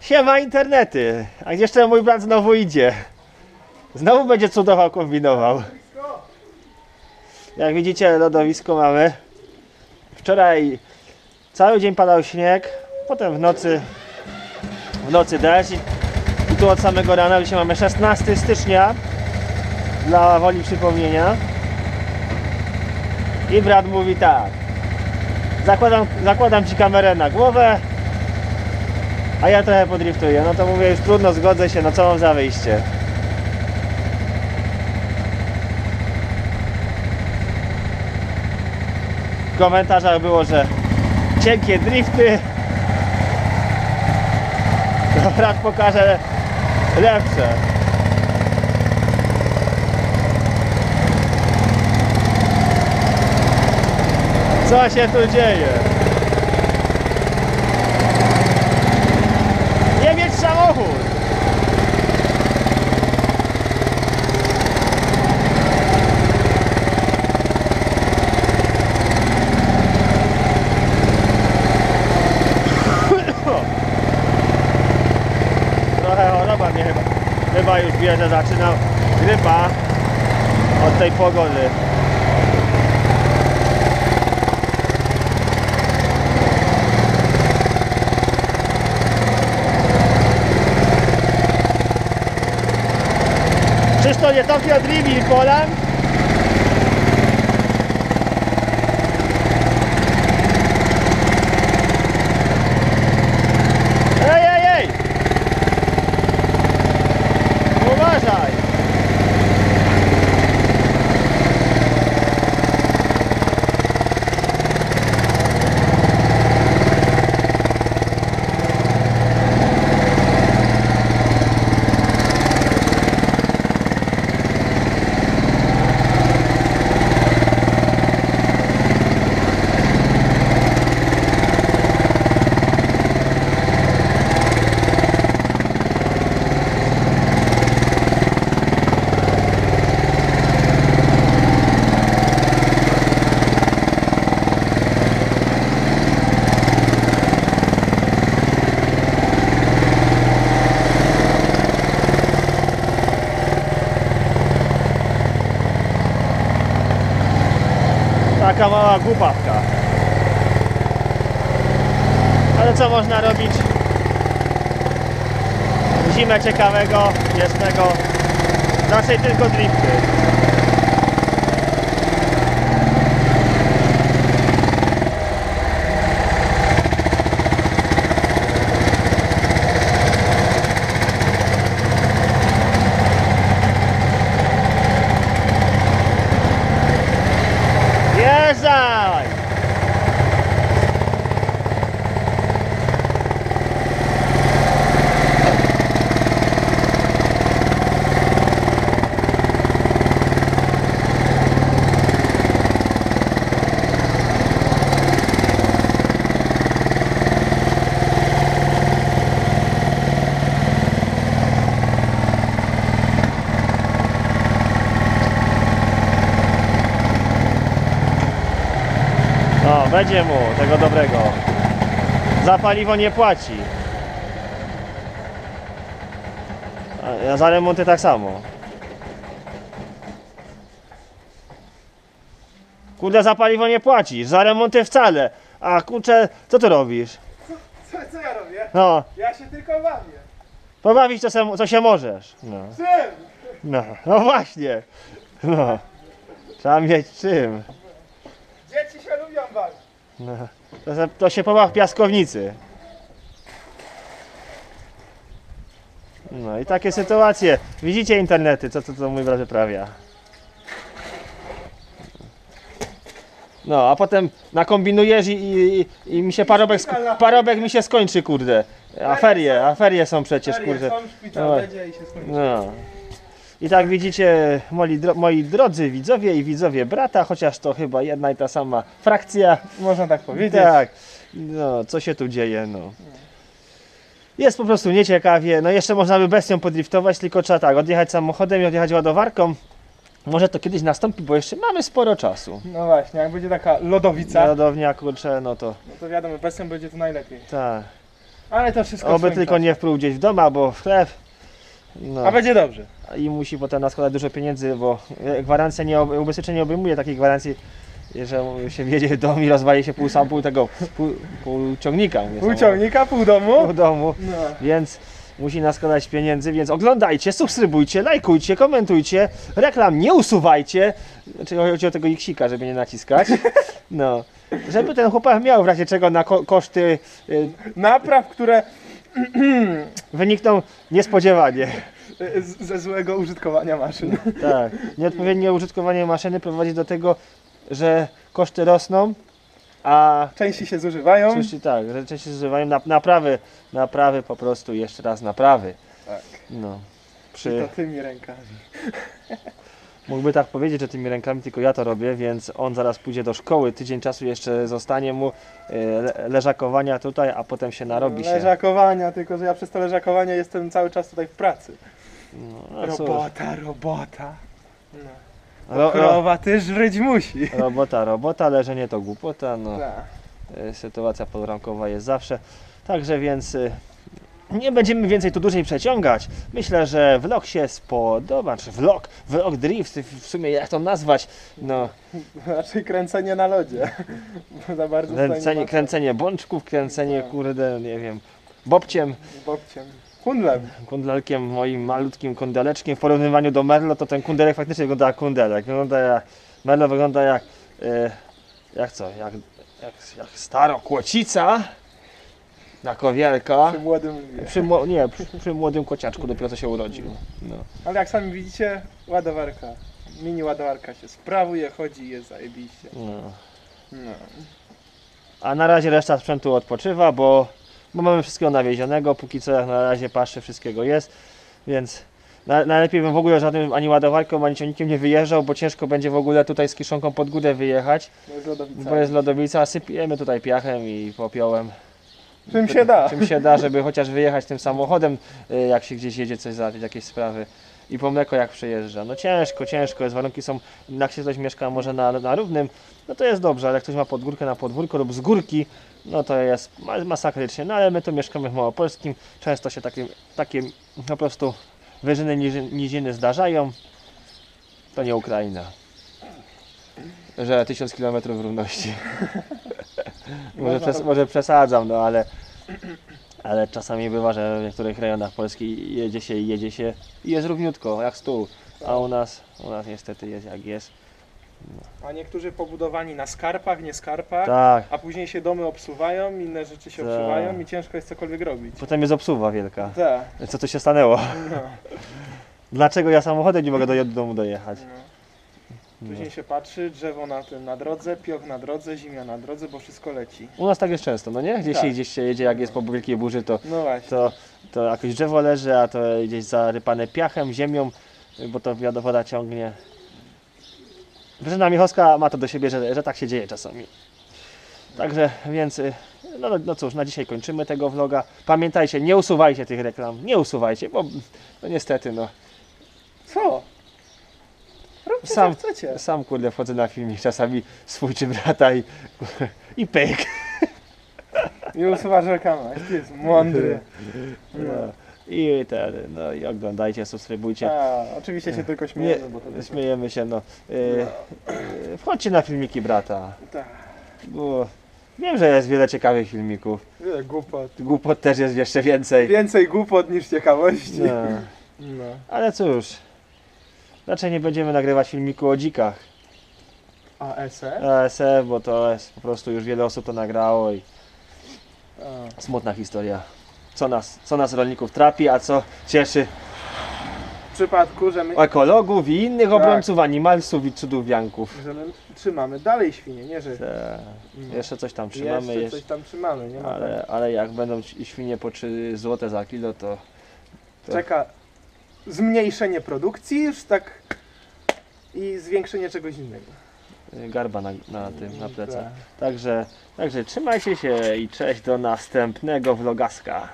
Siema internety. A gdzież ten mój brat znowu idzie? Znowu będzie cudował, kombinował. Jak widzicie, lodowisko mamy. Wczoraj cały dzień padał śnieg, potem w nocy deszcz i tu od samego rana. Dzisiaj mamy 16 stycznia, dla woli przypomnienia. I brat mówi tak: zakładam ci kamerę na głowę, a ja trochę podriftuję. No to mówię, już trudno, zgodzę się, no co mam za wyjście. W komentarzach było, że cienkie drifty. To brat pokaże lepsze. Co się tu dzieje? Nie mieć samochód! Trochę choroba mnie chyba już bierze, zaczynam grypa od tej pogody. Czyż to nie Tokio Drift Poland? Ej! Uważaj! Taka mała głupawka. Ale co można robić? Zimę ciekawego, jasnego. Raczej tylko drifty. Jeżdżaj! No, będzie mu tego dobrego. Za paliwo nie płaci. A za remonty tak samo. Kurde, za paliwo nie płacisz, za remonty wcale. A kurczę, co tu robisz? Co ja robię? No, Ja się tylko bawię. pobawić co się możesz. No, Czym? no właśnie. No. Trzeba mieć czym. Dzieci się lubią bawić. No. To się pobaw w piaskownicy. No i takie sytuacje. Widzicie internety, co mój brat wyprawia. No, a potem nakombinujesz i mi się parobek mi się skończy, kurde. A ferie są przecież, kurde. Są szpital, No. będzie i się skończy. No. I tak widzicie, moi drodzy widzowie i widzowie brata, chociaż to chyba jedna i ta sama frakcja. Można tak powiedzieć. Tak, no co się tu dzieje, no. Jest po prostu nieciekawie, no jeszcze można by bestią podriftować, tylko trzeba tak, odjechać samochodem i odjechać ładowarką. Może to kiedyś nastąpi, bo jeszcze mamy sporo czasu. No właśnie, jak będzie taka lodowica, Lodownia, kurczę, no to no to wiadomo, bestią będzie to najlepiej. tak. Ale to wszystko w Oby swoim tylko czasie. nie wprół gdzieś w dom albo w chleb. No. A będzie dobrze. I musi potem nas składać dużo pieniędzy, bo gwarancja ubezpieczenie nie obejmuje takiej gwarancji, że się wjedzie w dom i rozwali się pół tego, pół ciągnika. mówię, Pół ciągnika, pół domu. pół domu, No. więc musi nas składać pieniędzy, więc oglądajcie, subskrybujcie, lajkujcie, komentujcie, reklam nie usuwajcie, znaczy chodzi o tego iksika, żeby nie naciskać, no, żeby ten chłopak miał w razie czego na koszty Napraw, które wynikną niespodziewanie. ze złego użytkowania maszyn. Tak, nieodpowiednie użytkowanie maszyny prowadzi do tego, że koszty rosną, a Części się zużywają. oczywiście tak, że częściej się zużywają naprawy po prostu, jeszcze raz naprawy. Tak. No, I to tymi rękami. mógłby tak powiedzieć, że tymi rękami tylko ja to robię, więc on zaraz pójdzie do szkoły, tydzień czasu jeszcze zostanie mu leżakowania tutaj, a potem się narobi się. Leżakowania, tylko że ja przez to leżakowanie jestem cały czas tutaj w pracy. No, a cóż, Robota. No. ro, Krowa też żyć musi. robota, leżenie to głupota, no. Tak. Sytuacja podramkowa jest zawsze. Także więc nie będziemy więcej tu dłużej przeciągać. Myślę, że vlog się spodoba, czy vlog drift, w sumie jak to nazwać, no Raczej kręcenie na lodzie. Bo za bardzo kręcenie bączków, kręcenie kurde, nie wiem, bobciem, bobciem. Kundlem. kundelkiem, moim malutkim kundeleczkiem. W porównywaniu do Merlo to ten kundelek faktycznie wygląda jak kundelek. Merlo wygląda jak starokłocica na kowielka. Przy młodym lwie. Przy młodym kociaczku dopiero co się urodził. No. Ale jak sami widzicie, ładowarka, mini ładowarka się sprawuje, chodzi i jest zajebiście. No. No. A na razie reszta sprzętu odpoczywa, bo mamy wszystkiego nawiezionego, póki co jak na razie paszy wszystkiego jest, więc najlepiej bym w ogóle żadnym ani ładowarką, ani ciągnikiem nie wyjeżdżał, bo ciężko będzie w ogóle tutaj z kiszonką pod górę wyjechać, To jest lodowica. bo jest lodowica, a sypiemy tutaj piachem i popiołem. Czym się da. Czym się da, żeby chociaż wyjechać tym samochodem, jak się gdzieś jedzie coś załatwić, jakieś sprawy. I po mleko jak przejeżdża. No ciężko jest, warunki są, jak się ktoś mieszka może na równym, no to jest dobrze, ale jak ktoś ma podgórkę na podwórko lub z górki, no to jest masakrycznie. No ale my tu mieszkamy w Małopolskim, często się takie po prostu wyżyny, niziny zdarzają. To nie Ukraina. Że 1000 km równości. może przesadzam, no ale czasami bywa, że w niektórych rejonach Polski jedzie się i jest równiutko, jak stół. A u nas niestety jest jak jest. A niektórzy pobudowani na skarpach, nie skarpach, Tak, a później się domy obsuwają, inne rzeczy się Tak. obsuwają i ciężko jest cokolwiek robić. potem jest obsuwa wielka. Tak. Co tu się stanęło? No. Dlaczego ja samochodem nie mogę do domu dojechać? No. Później się patrzy, drzewo na drodze, pioch na drodze, zimia na drodze, bo wszystko leci. U nas tak jest często, no nie? Gdzieś się jedzie, jak jest po wielkiej burzy, No właśnie. to jakieś drzewo leży, a to gdzieś zarypane piachem, ziemią, bo to woda ciągnie. Grażyna Michowska ma to do siebie, że tak się dzieje czasami. Także, więc, no cóż, na dzisiaj kończymy tego vloga. Pamiętajcie, nie usuwajcie tych reklam, nie usuwajcie, bo no niestety, no. Co? Róbcie Sam- co chcecie. Sam kurde wchodzę na filmik czasami swój czy brata i pyk. I usuwasz reklamę, ty jest mądry. No. I no i oglądajcie, subskrybujcie. A, oczywiście się tylko śmiejemy, bo to jest... Śmiejemy się, no. Wchodźcie na filmiki brata, Tak. bo wiem, że jest wiele ciekawych filmików. Wiele głupot. Głupot też jest jeszcze więcej. Więcej głupot niż ciekawości. No. No. Ale cóż, raczej nie będziemy nagrywać filmiku o dzikach. A SE? ASF, bo to jest po prostu już wiele osób to nagrało i A. smutna historia. Co nas rolników trapi, a co cieszy W przypadku, że my ekologów i innych Tak. obrońców animalsów i cudów trzymamy dalej świnie, nie że Jeszcze coś tam trzymamy, jeszcze coś tam trzymamy, nie ma ale jak będą świnie po 3 zł za kilo, to Czeka zmniejszenie produkcji, już tak i zwiększenie czegoś innego. garba na plecach. Tak. Także trzymajcie się i cześć do następnego vlogaska.